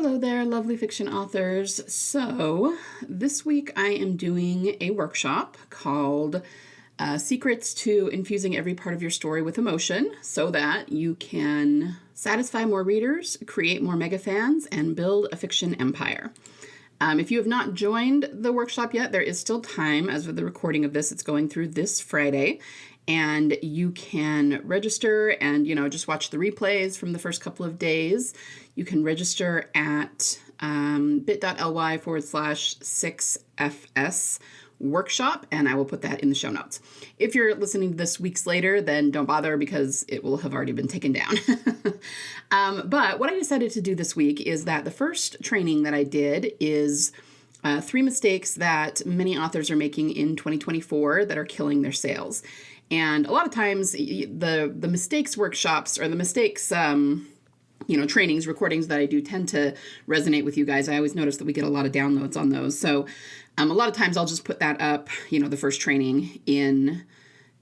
Hello there, lovely fiction authors. So, this week I am doing a workshop called Secrets to Infusing Every Part of Your Story with Emotion so that you can satisfy more readers, create more mega fans, and build a fiction empire. If you have not joined the workshop yet, there is still time. As of the recording of this, it's going through this Friday. And you can register and, just watch the replays from the first couple of days. You can register at bit.ly/6FS workshop, and I will put that in the show notes. If you're listening to this weeks later, then don't bother because it will have already been taken down. But what I decided to do this week is that the first training that I did is 3 mistakes that many authors are making in 2024 that are killing their sales. And a lot of times the mistakes workshops or the mistakes trainings, recordings that I do tend to resonate with you guys. I always notice that we get a lot of downloads on those. So a lot of times I'll just put that up, the first training in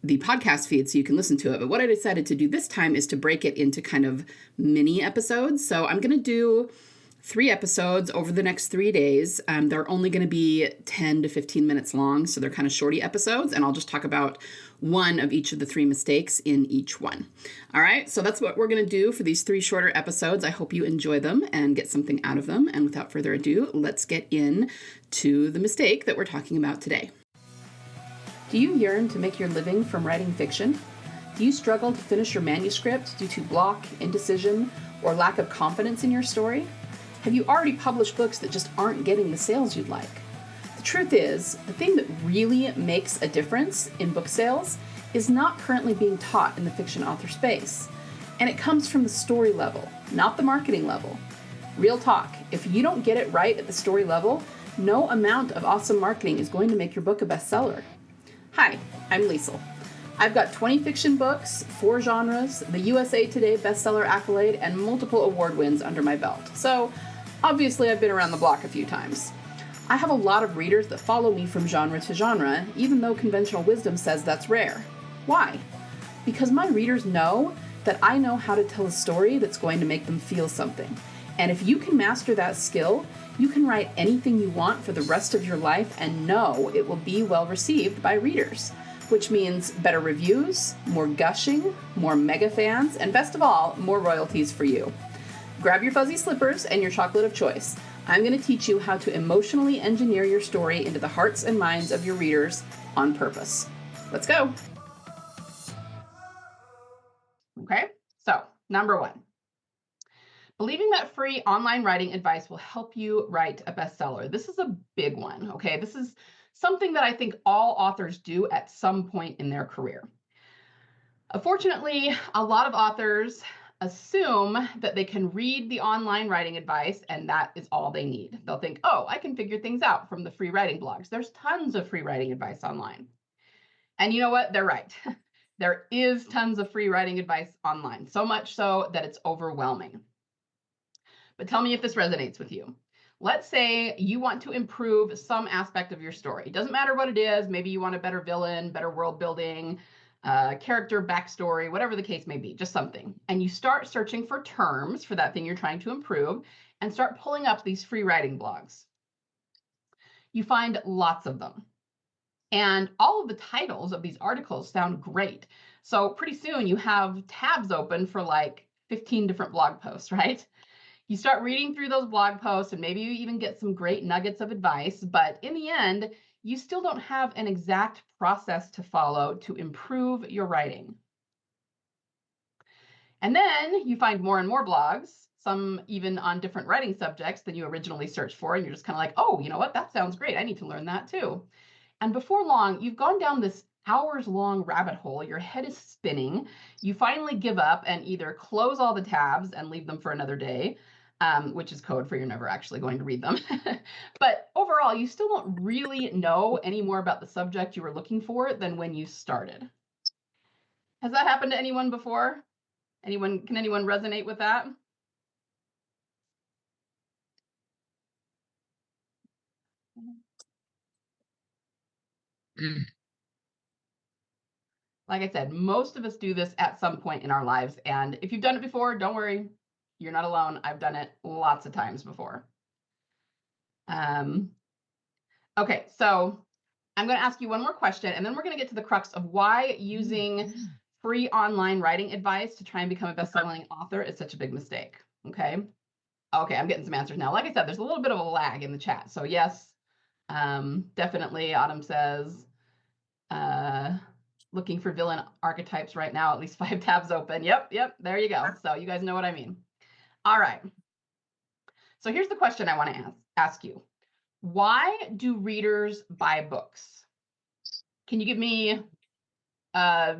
the podcast feed so you can listen to it. But what I decided to do this time is to break it into kind of mini episodes. So I'm going to do 3 episodes over the next 3 days. They're only going to be 10 to 15 minutes long, so they're kind of shorty episodes, and I'll just talk about one of each of the 3 mistakes in each one. All right, so that's what we're going to do for these 3 shorter episodes. I hope you enjoy them and get something out of them. And without further ado, let's get into the mistake that we're talking about today. Do you yearn to make your living from writing fiction? Do you struggle to finish your manuscript due to block, indecision, or lack of confidence in your story? Have you already published books that just aren't getting the sales you'd like? The truth is, the thing that really makes a difference in book sales is not currently being taught in the fiction author space. And it comes from the story level, not the marketing level. Real talk, if you don't get it right at the story level, no amount of awesome marketing is going to make your book a bestseller. Hi, I'm Liesl. I've got 20 fiction books, 4 genres, the USA Today bestseller accolade, and multiple award wins under my belt. So, obviously, I've been around the block a few times. I have a lot of readers that follow me from genre to genre, even though conventional wisdom says that's rare. Why? Because my readers know that I know how to tell a story that's going to make them feel something. And if you can master that skill, you can write anything you want for the rest of your life and know it will be well received by readers, which means better reviews, more gushing, more mega fans, and best of all, more royalties for you. Grab your fuzzy slippers and your chocolate of choice. I'm going to teach you how to emotionally engineer your story into the hearts and minds of your readers on purpose. Let's go. Okay, so number 1. Believing that free online writing advice will help you write a bestseller. This is a big one, okay? This is something that I think all authors do at some point in their career. Unfortunately, a lot of authors assume that they can read the online writing advice and that is all they need. They'll think, oh, I can figure things out from the free writing blogs. There's tons of free writing advice online. And you know what? They're right. There is tons of free writing advice online, so much so that it's overwhelming. But tell me if this resonates with you. Let's say you want to improve some aspect of your story. It doesn't matter what it is. Maybe you want a better villain, better world building, character backstory, whatever the case may be, just something. And you start searching for terms for that thing you're trying to improve and start pulling up these free writing blogs. You find lots of them. And all of the titles of these articles sound great. So pretty soon you have tabs open for like 15 different blog posts, right? You start reading through those blog posts and maybe you even get some great nuggets of advice, but in the end, you still don't have an exact process to follow to improve your writing. And then you find more and more blogs, some even on different writing subjects than you originally searched for, and you're just kind of like, oh, you know what, that sounds great. I need to learn that too. And before long, you've gone down this hours-long rabbit hole. Your head is spinning. You finally give up and either close all the tabs and leave them for another day, which is code for you're never actually going to read them. But overall, you still don't really know any more about the subject you were looking for than when you started. Has that happened to anyone before? Can anyone resonate with that? Like I said, most of us do this at some point in our lives. And if you've done it before, don't worry. You're not alone. I've done it lots of times before. Okay, so I'm going to ask you one more question, and then we're going to get to the crux of why using free online writing advice to try and become a best-selling author is such a big mistake. Okay, I'm getting some answers now. Like I said, there's a little bit of a lag in the chat. So yes, definitely. Autumn says, looking for villain archetypes right now, at least 5 tabs open. Yep, there you go. So you guys know what I mean. All right. So here's the question I want to ask you. Why do readers buy books? Can you give me a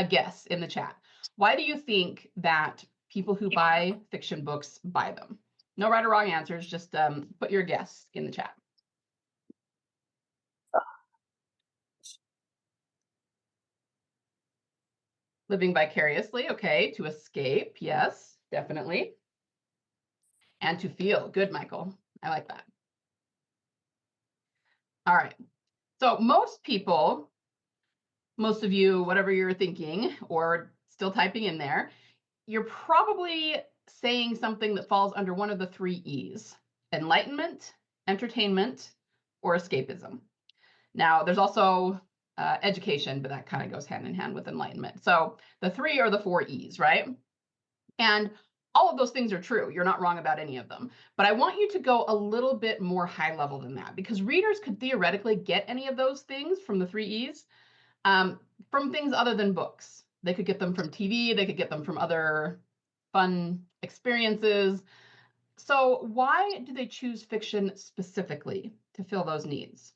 guess in the chat? Why do you think that people who buy fiction books buy them? No right or wrong answers, just put your guess in the chat. Living vicariously, okay. To escape, yes, definitely. And to feel. Good, Michael. I like that. All right. So most people, most of you, whatever you're thinking or still typing in there, you're probably saying something that falls under one of the 3 E's: enlightenment, entertainment, or escapism. Now, there's also education, but that kind of goes hand in hand with enlightenment. So the 3 are the 4 E's, right? And all of those things are true. You're not wrong about any of them. But I want you to go a little bit more high level than that, because readers could theoretically get any of those things from the 3 E's from things other than books. They could get them from TV. They could get them from other fun experiences. So why do they choose fiction specifically to fill those needs?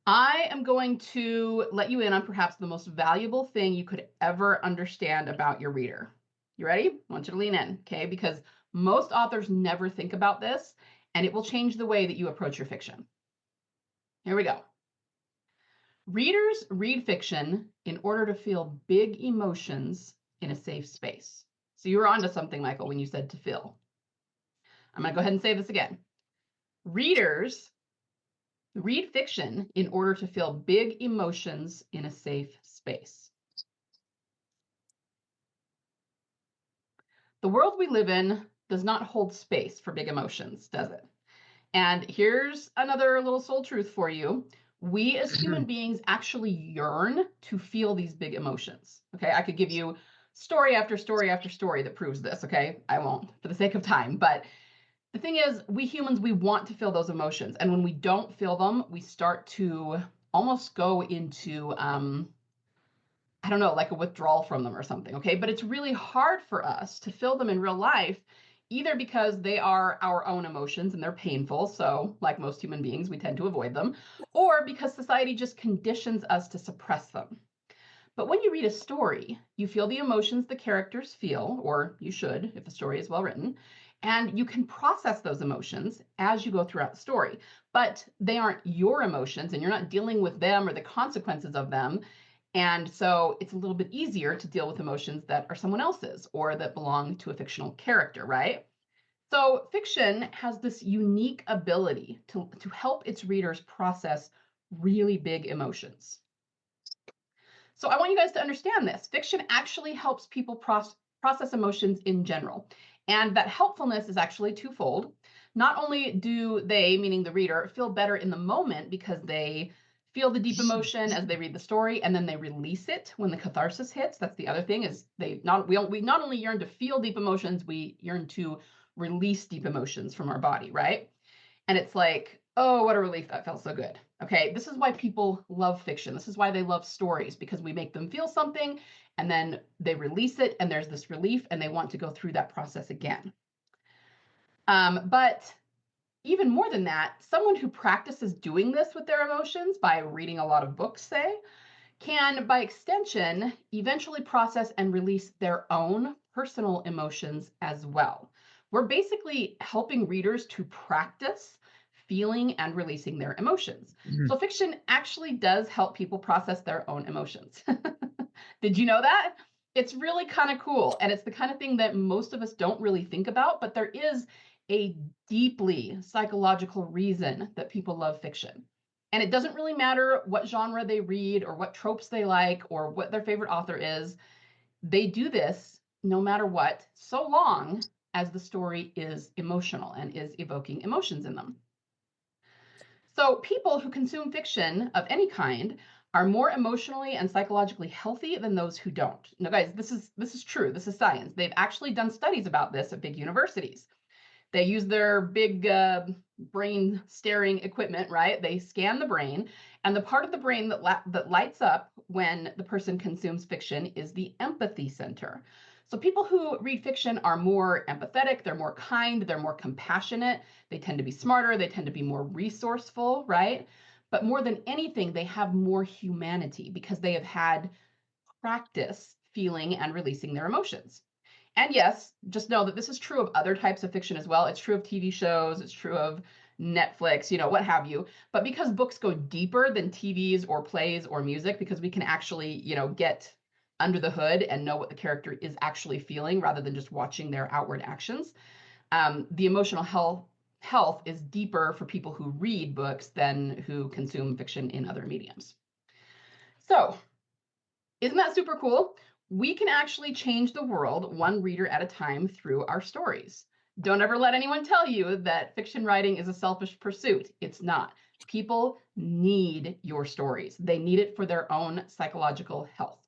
I am going to let you in on perhaps the most valuable thing you could ever understand about your reader. You ready? I want you to lean in, okay? Because most authors never think about this, and it will change the way that you approach your fiction. Here we go. Readers read fiction in order to feel big emotions in a safe space. So you were onto something, Michael, when you said to feel. I'm going to go ahead and say this again. Readers read fiction in order to feel big emotions in a safe space. The world we live in does not hold space for big emotions, does it? And here's another little soul truth for you. We as human beings actually yearn to feel these big emotions. Okay, I could give you story after story after story that proves this. Okay, I won't for the sake of time, but the thing is, we humans, we want to feel those emotions. And when we don't feel them, we start to almost go into, I don't know, like a withdrawal from them or something, okay? But it's really hard for us to feel them in real life, either because they are our own emotions and they're painful, so like most human beings, we tend to avoid them, or because society just conditions us to suppress them. But when you read a story, you feel the emotions the characters feel, or you should if the story is well written, and you can process those emotions as you go throughout the story. But they aren't your emotions, and you're not dealing with them or the consequences of them. And so it's a little bit easier to deal with emotions that are someone else's or that belong to a fictional character, right? So fiction has this unique ability to help its readers process really big emotions. So I want you guys to understand this. Fiction actually helps people process emotions in general. And that helpfulness is actually twofold. Not only do they, meaning the reader, feel better in the moment because they feel the deep emotion as they read the story, and then they release it when the catharsis hits. That's the other thing, is we not only yearn to feel deep emotions, we yearn to release deep emotions from our body, right? And it's like, oh, what a relief, that felt so good. Okay, this is why people love fiction. This is why they love stories, because we make them feel something and then they release it and there's this relief and they want to go through that process again. But even more than that, someone who practices doing this with their emotions by reading a lot of books, say, can, by extension, eventually process and release their own personal emotions as well. We're basically helping readers to practice feeling and releasing their emotions. So fiction actually does help people process their own emotions. Did you know that? It's really kind of cool. And it's the kind of thing that most of us don't really think about, but there is a deeply psychological reason that people love fiction. And it doesn't really matter what genre they read or what tropes they like or what their favorite author is. They do this no matter what, so long as the story is emotional and is evoking emotions in them. So people who consume fiction of any kind are more emotionally and psychologically healthy than those who don't. Now, guys, this is true. This is science. They've actually done studies about this at big universities. They use their big brain staring equipment, right? They scan the brain, and the part of the brain that lights up when the person consumes fiction is the empathy center. So people who read fiction are more empathetic, they're more kind, they're more compassionate, they tend to be smarter, they tend to be more resourceful, right? But more than anything, they have more humanity because they have had practice feeling and releasing their emotions. And yes, just know that this is true of other types of fiction as well. It's true of TV shows, it's true of Netflix, what have you. But because books go deeper than TVs or plays or music, because we can actually, get under the hood and know what the character is actually feeling rather than just watching their outward actions, the emotional health is deeper for people who read books than who consume fiction in other mediums. So, isn't that super cool? We can actually change the world one reader at a time through our stories. Don't ever let anyone tell you that fiction writing is a selfish pursuit. It's not. People need your stories. They need it for their own psychological health.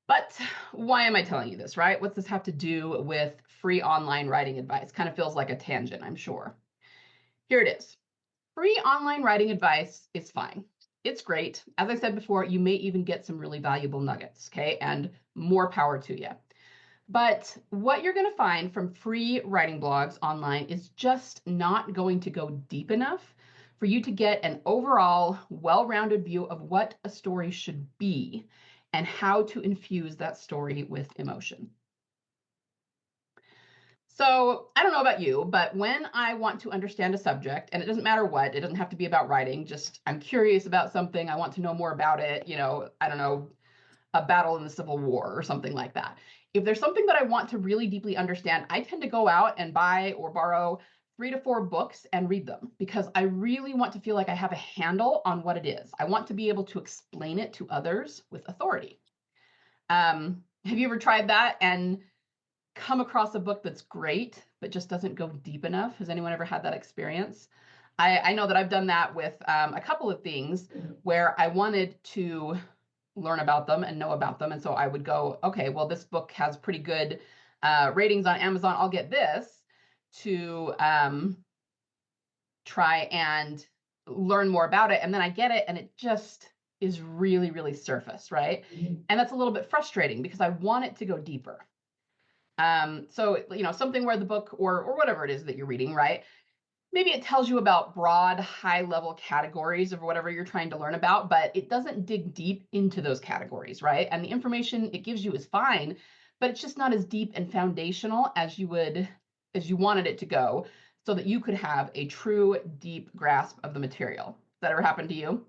But why am I telling you this, right? What's this have to do with free online writing advice? Kind of feels like a tangent, I'm sure. Here it is. Free online writing advice is fine. It's great. As I said before, you may even get some really valuable nuggets, okay? And more power to you. But what you're going to find from free writing blogs online is just not going to go deep enough for you to get an overall well-rounded view of what a story should be and how to infuse that story with emotion. So I don't know about you, but when I want to understand a subject, and it doesn't matter what, it doesn't have to be about writing, just I'm curious about something, I want to know more about it, I don't know, a battle in the Civil War or something like that. If there's something that I want to really deeply understand, I tend to go out and buy or borrow 3 to 4 books and read them because I really want to feel like I have a handle on what it is. I want to be able to explain it to others with authority. Have you ever tried that and come across a book that's great, but just doesn't go deep enough? Has anyone ever had that experience? I know that I've done that with a couple of things where I wanted to learn about them and know about them. And so I would go, okay, well, this book has pretty good ratings on Amazon. I'll get this to try and learn more about it. And then I get it and it just is really, really surface, right? And that's a little bit frustrating because I want it to go deeper. So, something where the book or whatever it is that you're reading, right? Maybe it tells you about broad, high level categories of whatever you're trying to learn about, but it doesn't dig deep into those categories, right? And the information it gives you is fine, but it's just not as deep and foundational as you wanted it to go so that you could have a true deep grasp of the material. Does that ever happen to you?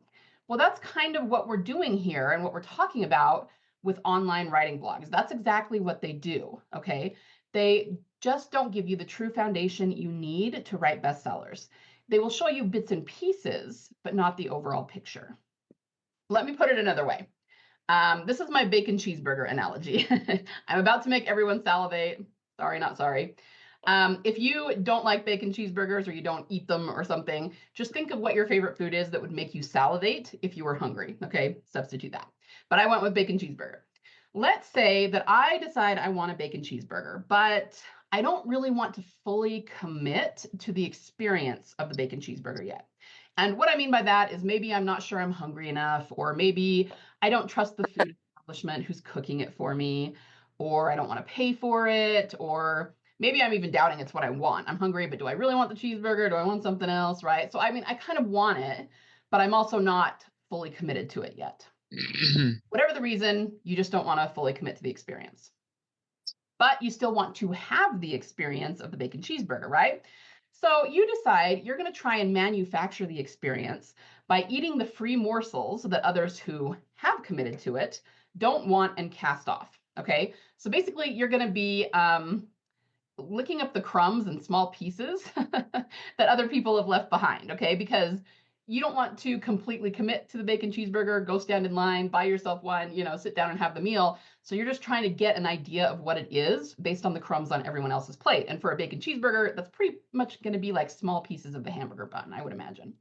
Well, that's kind of what we're doing here and what we're talking about with online writing blogs. That's exactly what they do, okay? They just don't give you the true foundation you need to write bestsellers. They will show you bits and pieces, but not the overall picture. Let me put it another way. This is my bacon cheeseburger analogy. I'm about to make everyone salivate. Sorry, not sorry. If you don't like bacon cheeseburgers or you don't eat them or something, just think of what your favorite food is that would make you salivate if you were hungry. Okay, substitute that. But I went with bacon cheeseburger. Let's say that I decide I want a bacon cheeseburger, but I don't really want to fully commit to the experience of the bacon cheeseburger yet. And what I mean by that is maybe I'm not sure I'm hungry enough, or maybe I don't trust the food establishment who's cooking it for me, or I don't want to pay for it, or maybe I'm even doubting it's what I want. I'm hungry, but do I really want the cheeseburger? Do I want something else, right? So, I kind of want it, but I'm also not fully committed to it yet. Whatever the reason, you just don't want to fully commit to the experience. But you still want to have the experience of the bacon cheeseburger, right? So you decide you're going to try and manufacture the experience by eating the free morsels that others who have committed to it don't want and cast off, okay? So basically, you're going to be licking up the crumbs and small pieces that other people have left behind, okay? Because you don't want to completely commit to the bacon cheeseburger, go stand in line, buy yourself one, sit down and have the meal. So you're just trying to get an idea of what it is based on the crumbs on everyone else's plate. And for a bacon cheeseburger, that's pretty much going to be like small pieces of the hamburger bun, I would imagine.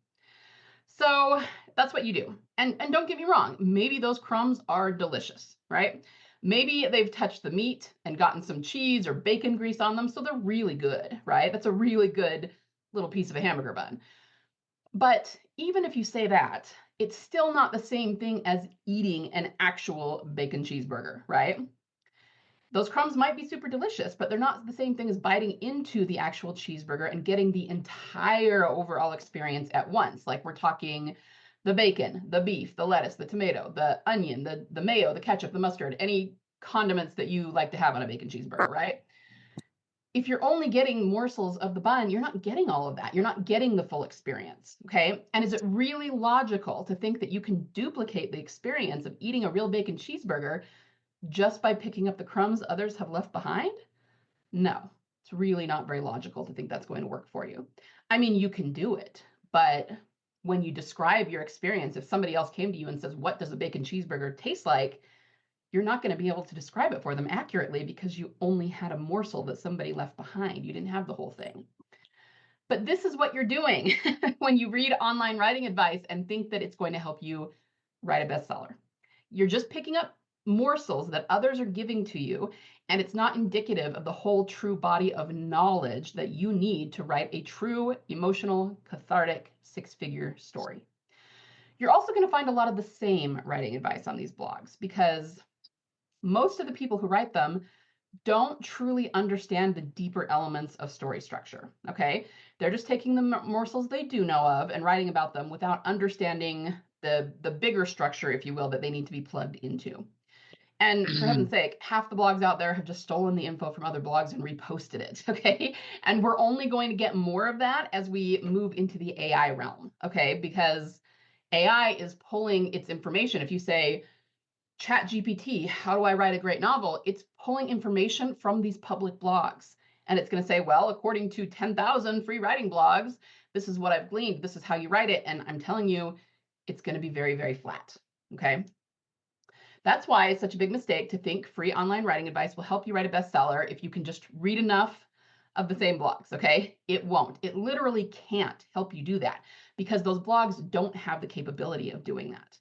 So that's what you do. And don't get me wrong, maybe those crumbs are delicious, right? Maybe they've touched the meat and gotten some cheese or bacon grease on them, so they're really good, right? That's a really good little piece of a hamburger bun. But even if you say that, it's still not the same thing as eating an actual bacon cheeseburger, right? Those crumbs might be super delicious, but they're not the same thing as biting into the actual cheeseburger and getting the entire overall experience at once. Like we're talking the bacon, the beef, the lettuce, the tomato, the onion, the mayo, the ketchup, the mustard, any condiments that you like to have on a bacon cheeseburger, right? If you're only getting morsels of the bun, you're not getting all of that. You're not getting the full experience, okay? And is it really logical to think that you can duplicate the experience of eating a real bacon cheeseburger just by picking up the crumbs others have left behind? No, it's really not very logical to think that's going to work for you. I mean, you can do it, but when you describe your experience, if somebody else came to you and says, what does a bacon cheeseburger taste like? You're not going to be able to describe it for them accurately because you only had a morsel that somebody left behind. You didn't have the whole thing. But this is what you're doing when you read online writing advice and think that it's going to help you write a bestseller. You're just picking up morsels that others are giving to you, and it's not indicative of the whole true body of knowledge that you need to write a true, emotional, cathartic, six-figure story. You're also going to find a lot of the same writing advice on these blogs because most of the people who write them don't truly understand the deeper elements of story structure, okay? They're just taking the morsels they do know of and writing about them without understanding the bigger structure, if you will, that they need to be plugged into. And for heaven's sake, half the blogs out there have just stolen the info from other blogs and reposted it, okay? And we're only going to get more of that as we move into the AI realm, okay? Because AI is pulling its information. If you say, ChatGPT, how do I write a great novel? It's pulling information from these public blogs. And it's going to say, well, according to 10,000 free writing blogs, this is what I've gleaned. This is how you write it. And I'm telling you, it's going to be very, very flat. Okay. That's why it's such a big mistake to think free online writing advice will help you write a bestseller if you can just read enough of the same blogs. Okay. It won't. It literally can't help you do that because those blogs don't have the capability of doing that.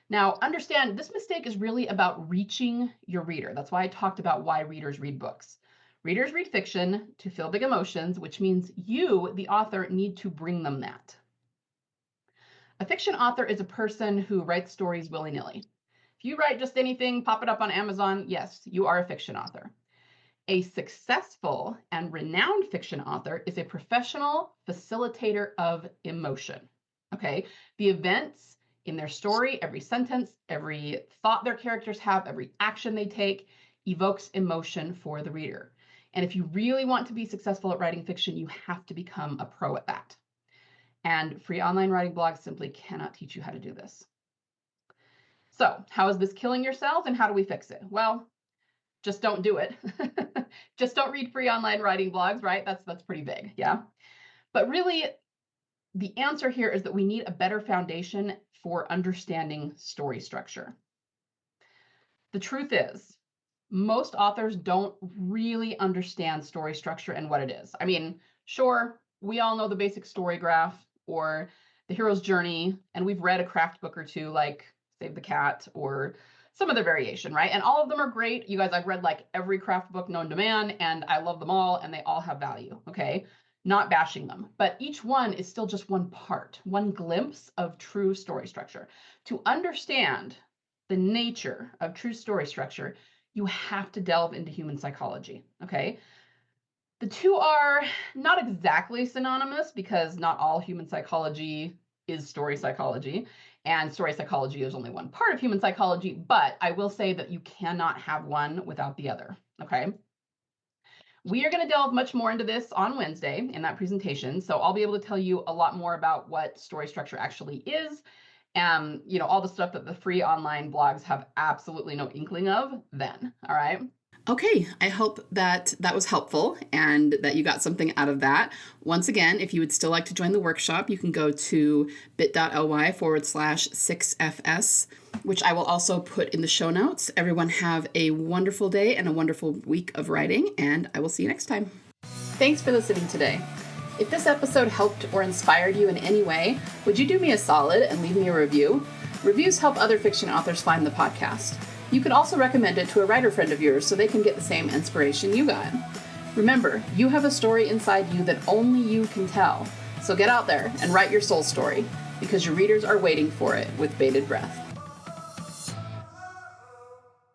Now, understand this mistake is really about reaching your reader. That's why I talked about why readers read books. Readers read fiction to feel big emotions, which means you, the author, need to bring them that. A fiction author is a person who writes stories willy-nilly. If you write just anything, pop it up on Amazon, yes, you are a fiction author. A successful and renowned fiction author is a professional facilitator of emotion. Okay, the events in their story, every sentence, every thought their characters have, every action they take evokes emotion for the reader. And if you really want to be successful at writing fiction, you have to become a pro at that. And free online writing blogs simply cannot teach you how to do this. So how is this killing your sales and how do we fix it? Well, just don't do it. Just don't read free online writing blogs, right? That's pretty big, yeah? But really, the answer here is that we need a better foundation for understanding story structure. The truth is, most authors don't really understand story structure and what it is. I mean, sure, we all know the basic story graph or the hero's journey, and we've read a craft book or two like Save the Cat or some other variation, right? And all of them are great. You guys, I've read like every craft book known to man, and I love them all, and they all have value, okay? Not bashing them, but each one is still just one part, one glimpse of true story structure. To understand the nature of true story structure, you have to delve into human psychology, okay? The two are not exactly synonymous because not all human psychology is story psychology, and story psychology is only one part of human psychology, but I will say that you cannot have one without the other, okay? We are going to delve much more into this on Wednesday in that presentation, so I'll be able to tell you a lot more about what story structure actually is, and all the stuff that the free online blogs have absolutely no inkling of then, all right? Okay, I hope that that was helpful and that you got something out of that. Once again, if you would still like to join the workshop, you can go to bit.ly/6FS, which I will also put in the show notes. Everyone have a wonderful day and a wonderful week of writing, and I will see you next time. Thanks for listening today. If this episode helped or inspired you in any way, would you do me a solid and leave me a review? Reviews help other fiction authors find the podcast. You could also recommend it to a writer friend of yours so they can get the same inspiration you got. Remember, you have a story inside you that only you can tell. So get out there and write your soul story, because your readers are waiting for it with bated breath.